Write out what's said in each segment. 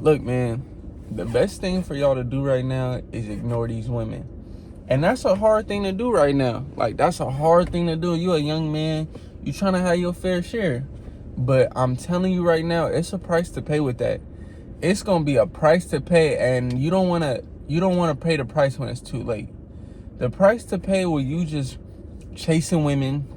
Look, man, the best thing for y'all to do right now is ignore these women. And that's a hard thing to do right now. Like, that's a hard thing to do. You a young man, you trying to have your fair share. But I'm telling you right now, it's a price to pay with that. It's gonna be a price to pay, and you don't wanna pay the price when it's too late. The price to pay when you just chasing women,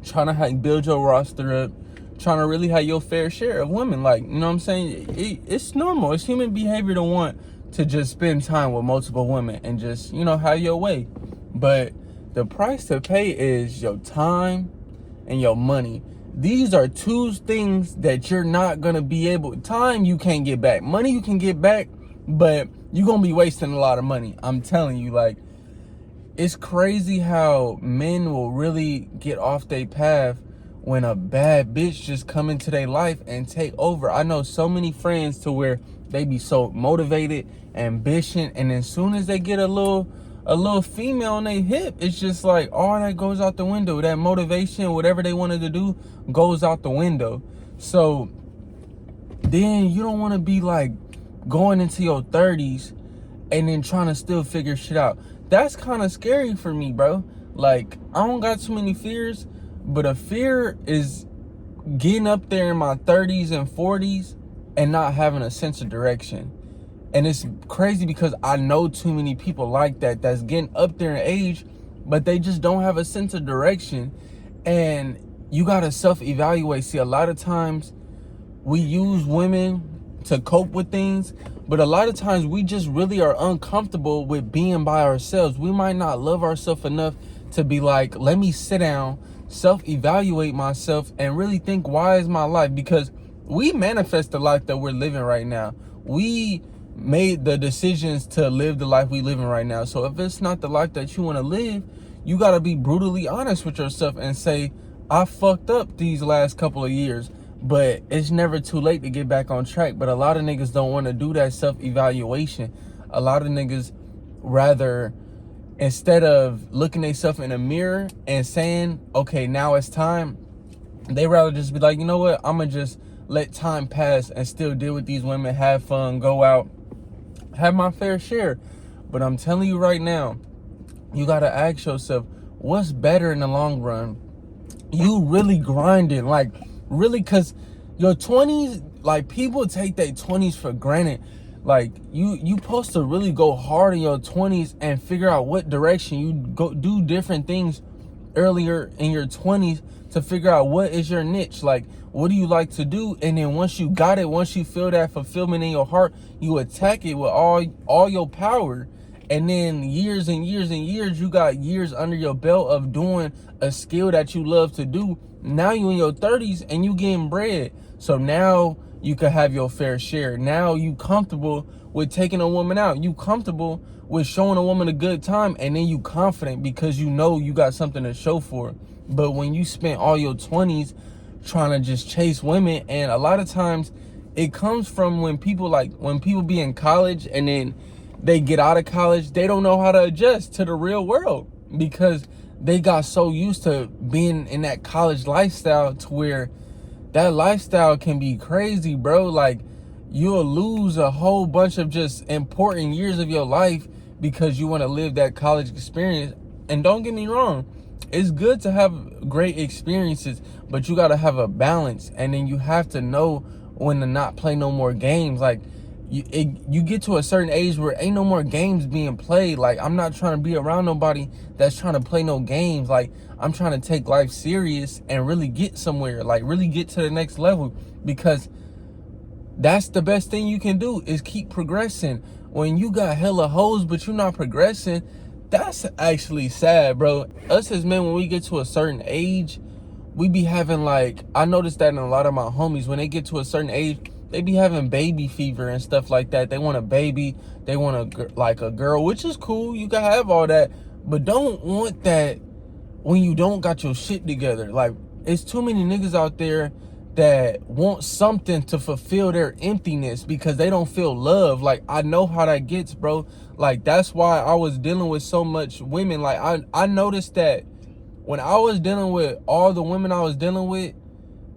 trying to build your roster up, trying to really have your fair share of women. Like, you know what I'm saying? It's normal. It's human behavior to want to just spend time with multiple women and just, have your way. But the price to pay is your time and your money. These are two things that you're not going to be able. Time you can't get back. Money you can get back, but you're going to be wasting a lot of money. I'm telling you, like, it's crazy how men will really get off their path when a bad bitch just come into their life and take over. I know so many friends to where they be so motivated, ambitious, and as soon as they get a little female on their hip, it's just like all that goes out the window. That motivation, whatever they wanted to do, goes out the window. So then you don't want to be like going into your 30s and then trying to still figure shit out. That's kind of scary for me, bro. Like, I don't got too many fears, but a fear is getting up there in my 30s and 40s and not having a sense of direction. And it's crazy because I know too many people like that that's getting up there in age, but they just don't have a sense of direction. And you got to self-evaluate. See, a lot of times we use women to cope with things, but a lot of times we just really are uncomfortable with being by ourselves. We might not love ourselves enough to be like, let me sit down, self-evaluate myself, and really think, why is my life? Because we manifest the life that we're living right now. We made the decisions to live the life we living right now. So if it's not the life that you want to live, you got to be brutally honest with yourself and say, I fucked up these last couple of years, but it's never too late to get back on track. But a lot of niggas don't want to do that self-evaluation. A lot of niggas rather, instead of looking themselves in the mirror and saying, okay, now it's time, they rather just be like, you know what, I'm going to just let time pass and still deal with these women, have fun, go out, have my fair share. But I'm telling you right now, you got to ask yourself, what's better in the long run? You really grinding, like, really, because your 20s, like, people take their 20s for granted. Like, you supposed to really go hard in your 20s and figure out what direction you go, do different things earlier in your 20s to figure out what is your niche. Like, what do you like to do? And then once you got it, once you feel that fulfillment in your heart, you attack it with all your power. And then years and years and years, you got years under your belt of doing a skill that you love to do. Now you in your 30s and you getting bread. So now you can have your fair share. Now you comfortable with taking a woman out. You comfortable with showing a woman a good time. And then you confident because you know you got something to show for it. But when you spent all your 20s trying to just chase women, and a lot of times it comes from when people be in college and then they get out of college, they don't know how to adjust to the real world because they got so used to being in that college lifestyle to where that lifestyle can be crazy, bro. Like, you'll lose a whole bunch of just important years of your life because you want to live that college experience. And don't get me wrong, it's good to have great experiences, but you got to have a balance. And then you have to know when to not play no more games. Like, you get to a certain age where ain't no more games being played. Like, I'm not trying to be around nobody that's trying to play no games. Like, I'm trying to take life serious and really get somewhere, like really get to the next level, because that's the best thing you can do is keep progressing. When you got hella hoes but you're not progressing, that's actually sad, bro. Us as men, when we get to a certain age, we be having, like, I noticed that in a lot of my homies, when they get to a certain age, they be having baby fever and stuff like that. They want a baby, they want a girl, which is cool. You can have all that, but don't want that when you don't got your shit together. Like, it's too many niggas out there that want something to fulfill their emptiness because they don't feel love. Like, I know how that gets, bro. Like, that's why I was dealing with so much women. Like, I noticed that when I was dealing with all the women I was dealing with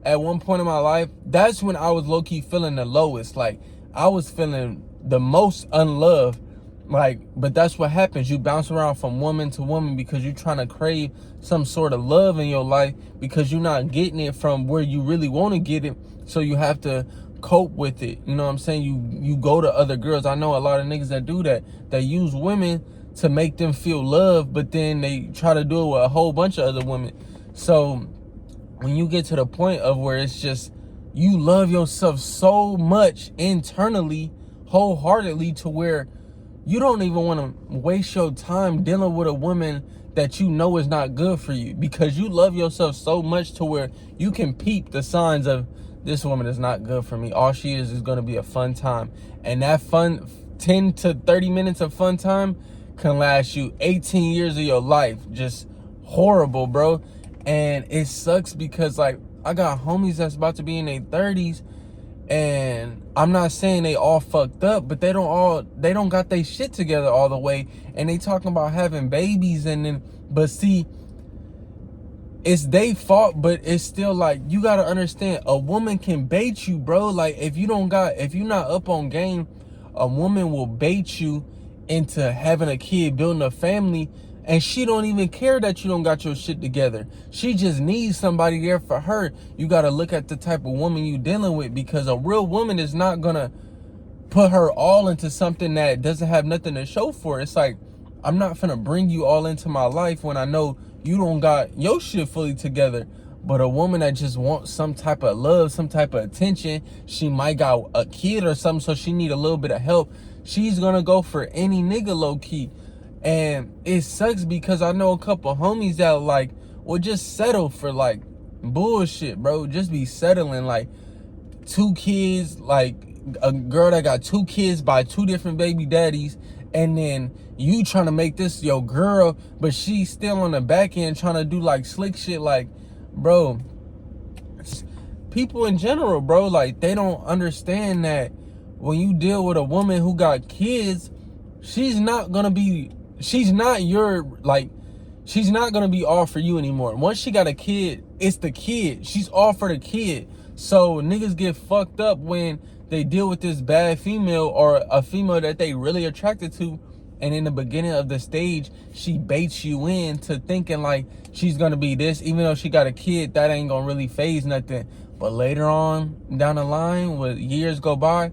at one point in my life, that's when I was low-key feeling the lowest. Like, I was feeling the most unloved. Like, but that's what happens. You bounce around from woman to woman because you're trying to crave some sort of love in your life because you're not getting it from where you really want to get it. So you have to cope with it. You know what I'm saying? You go to other girls. I know a lot of niggas that do that. They use women to make them feel loved, but then they try to do it with a whole bunch of other women. So when you get to the point of where it's just you love yourself so much internally, wholeheartedly, to where you don't even want to waste your time dealing with a woman that you know is not good for you, because you love yourself so much to where you can peep the signs of, this woman is not good for me. All she is going to be a fun time. And that fun 10 to 30 minutes of fun time can last you 18 years of your life. Just horrible, bro. And it sucks because, like, I got homies that's about to be in their 30s, and I'm not saying they all fucked up, but they don't got their shit together all the way, and they talking about having babies. And then, but see, it's they fault, but it's still like, you gotta understand, a woman can bait you, bro. Like, if you're not up on game, a woman will bait you into having a kid, building a family, and she don't even care that you don't got your shit together. She just needs somebody there for her. You gotta look at the type of woman you dealing with, because a real woman is not gonna put her all into something that doesn't have nothing to show for it. It's like, I'm not finna bring you all into my life when I know you don't got your shit fully together. But a woman that just wants some type of love, some type of attention, she might got a kid or something, so she need a little bit of help, she's gonna go for any nigga, low key. And it sucks because I know a couple homies that like will just settle for like bullshit, bro. Just be settling, like 2 kids, like a girl that got 2 kids by 2 different baby daddies, and then you trying to make this your girl, but she's still on the back end trying to do like slick shit. Like, bro, people in general, bro, like, they don't understand that when you deal with a woman who got kids, she's not gonna be all for you anymore. Once she got a kid, it's the kid. She's all for the kid. So niggas get fucked up when they deal with this bad female, or a female that they really attracted to, and in the beginning of the stage, she baits you into thinking like she's gonna be this, even though she got a kid. That ain't gonna really phase nothing. But later on down the line, when years go by,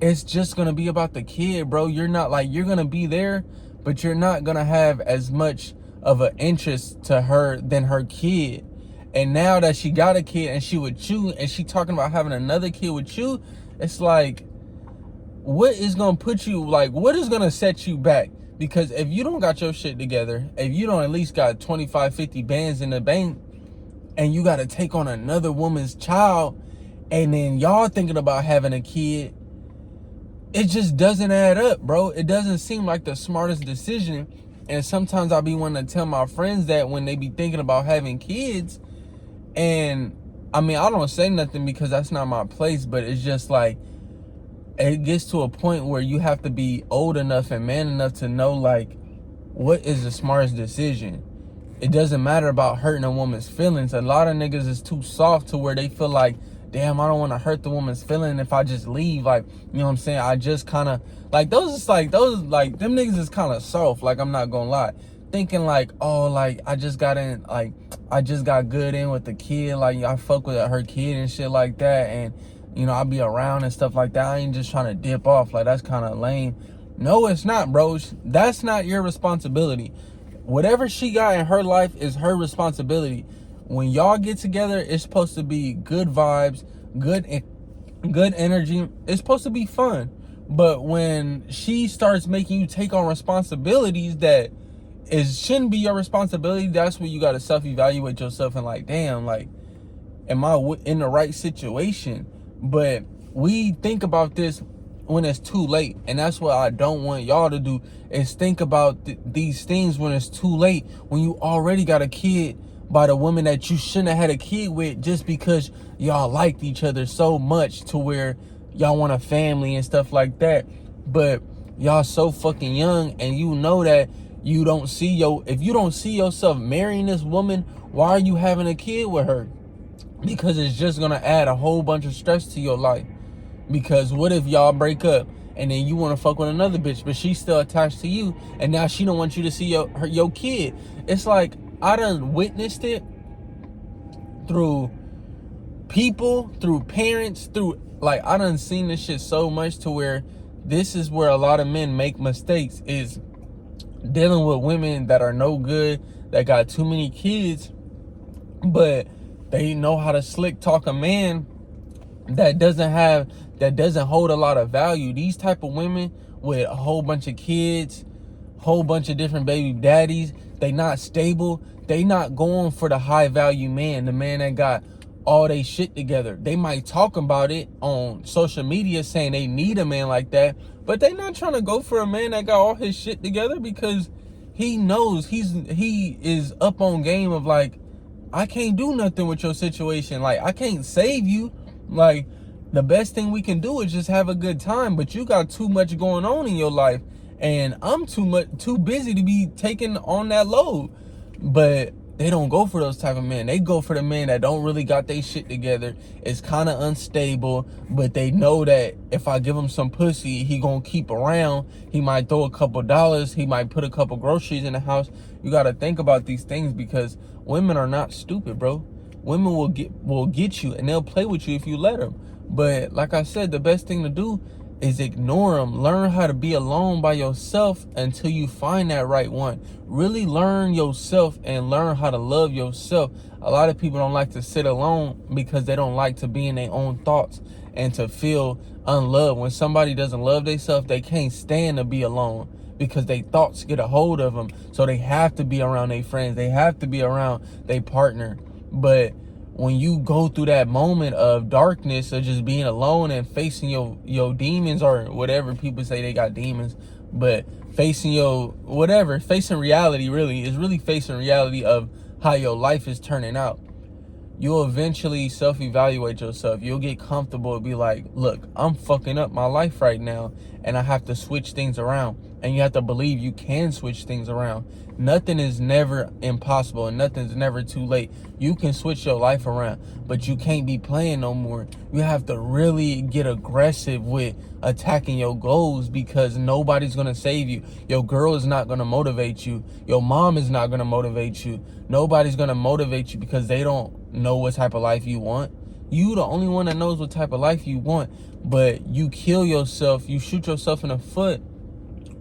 it's just gonna be about the kid, bro. You're not like, you're gonna be there, but you're not gonna have as much of an interest to her than her kid. And now that she got a kid and she with you, and she talking about having another kid with you, it's like, what is gonna put you, like, what is gonna set you back? Because if you don't got your shit together, if you don't at least got 25, 50 bands in the bank, and you gotta take on another woman's child, and then y'all thinking about having a kid, it just doesn't add up, bro. It doesn't seem like the smartest decision. And sometimes I'll be wanting to tell my friends that when they be thinking about having kids, and I mean, I don't say nothing because that's not my place, but it's just like, it gets to a point where you have to be old enough and man enough to know, like, what is the smartest decision. It doesn't matter about hurting a woman's feelings. A lot of niggas is too soft to where they feel like, damn, I don't want to hurt the woman's feeling if I just leave. Like, you know what I'm saying? I just kind of, like, them niggas is kind of soft. Like, I'm not gonna lie. Thinking like, oh, like, I just got good in with the kid. Like, I fuck with her kid and shit like that. And, you know, I'll be around and stuff like that. I ain't just trying to dip off. Like, that's kind of lame. No, it's not, bro. That's not your responsibility. Whatever she got in her life is her responsibility. When y'all get together, it's supposed to be good vibes, good energy. It's supposed to be fun. But when she starts making you take on responsibilities that shouldn't be your responsibility, that's when you got to self-evaluate yourself and like, damn, like, am I in the right situation? But we think about this when it's too late, and that's what I don't want y'all to do, is think about these things when it's too late, when you already got a kid by the woman that you shouldn't have had a kid with, just because y'all liked each other so much to where y'all want a family and stuff like that. But y'all so fucking young, and you know that if you don't see yourself marrying this woman, why are you having a kid with her? Because it's just gonna add a whole bunch of stress to your life. Because what if y'all break up and then you want to fuck with another bitch, but she's still attached to you, and now she don't want you to see your kid? It's like, I done witnessed it through people, through parents, through, like, I done seen this shit so much to where this is where a lot of men make mistakes, is dealing with women that are no good, that got too many kids, but they know how to slick talk a man that doesn't hold a lot of value. These type of women with a whole bunch of kids, whole bunch of different baby daddies, they not stable. They not going for the high value man, the man that got all they shit together. They might talk about it on social media saying they need a man like that, but they not trying to go for a man that got all his shit together, because he knows he is up on game of, like, I can't do nothing with your situation. Like, I can't save you. Like, the best thing we can do is just have a good time, but you got too much going on in your life, and I'm too busy to be taking on that load. But they don't go for those type of men. They go for the men that don't really got their shit together. It's kind of unstable, but they know that if I give him some pussy, he gonna keep around. He might throw a couple dollars. He might put a couple groceries in the house. You got to think about these things, because women are not stupid, bro. Women will get you, and they'll play with you if you let them. But like I said, the best thing to do is ignore them. Learn how to be alone by yourself until you find that right one. Really learn yourself and learn how to love yourself. A lot of people don't like to sit alone because they don't like to be in their own thoughts and to feel unloved. When somebody doesn't love themselves, they can't stand to be alone, because their thoughts get a hold of them. So they have to be around their friends. They have to be around their partner. But when you go through that moment of darkness, of just being alone and facing your demons, or whatever, people say they got demons, but facing facing reality, really, is really facing reality of how your life is turning out. You'll eventually self-evaluate yourself. You'll get comfortable and be like, look, I'm fucking up my life right now, and I have to switch things around. And you have to believe you can switch things around. Nothing is never impossible, and nothing's never too late. You can switch your life around, but you can't be playing no more. You have to really get aggressive with attacking your goals, because nobody's going to save you. Your girl is not going to motivate you. Your mom is not going to motivate you. Nobody's going to motivate you, because they don't know what type of life you want. You the only one that knows what type of life you want. But you kill yourself, you shoot yourself in the foot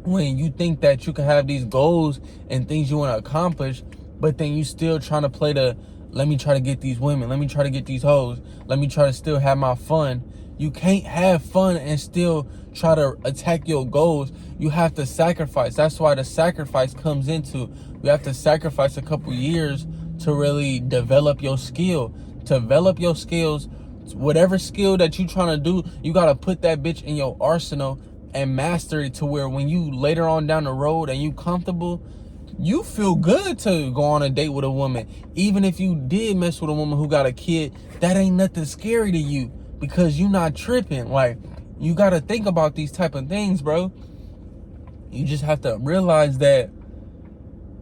when you think that you can have these goals and things you want to accomplish, but then you still trying to play the, let me try to get these women, let me try to get these hoes, let me try to still have my fun. You can't have fun and still try to attack your goals. You have to sacrifice. That's why the sacrifice comes into, you have to sacrifice a couple years to really develop your skill. Develop your skills. Whatever skill that you trying to do, you got to put that bitch in your arsenal and master it to where when you later on down the road and you comfortable, you feel good to go on a date with a woman. Even if you did mess with a woman who got a kid, that ain't nothing scary to you, because you not tripping. Like, you got to think about these type of things, bro. You just have to realize that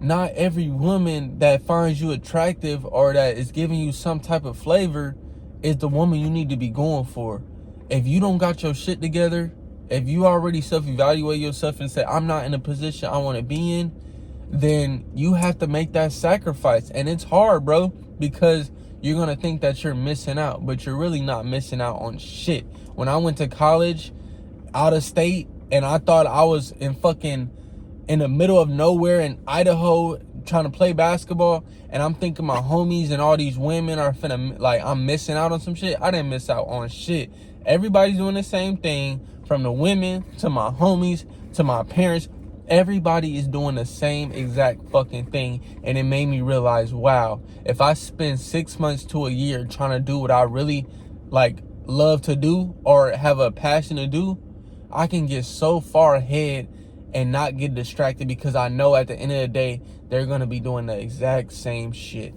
not every woman that finds you attractive or that is giving you some type of flavor is the woman you need to be going for. If you don't got your shit together, if you already self-evaluate yourself and say, I'm not in a position I want to be in, then you have to make that sacrifice. And it's hard, bro, because you're going to think that you're missing out, but you're really not missing out on shit. When I went to college out of state, and I thought I was in the middle of nowhere in Idaho trying to play basketball, and I'm thinking my homies and all these women are finna, like, I'm missing out on some shit. I didn't miss out on shit. Everybody's doing the same thing, from the women to my homies to my parents. Everybody is doing the same exact fucking thing. And it made me realize, wow, if I spend 6 months to a year trying to do what I really love to do or have a passion to do, I can get so far ahead and not get distracted, because I know at the end of the day they're going to be doing the exact same shit.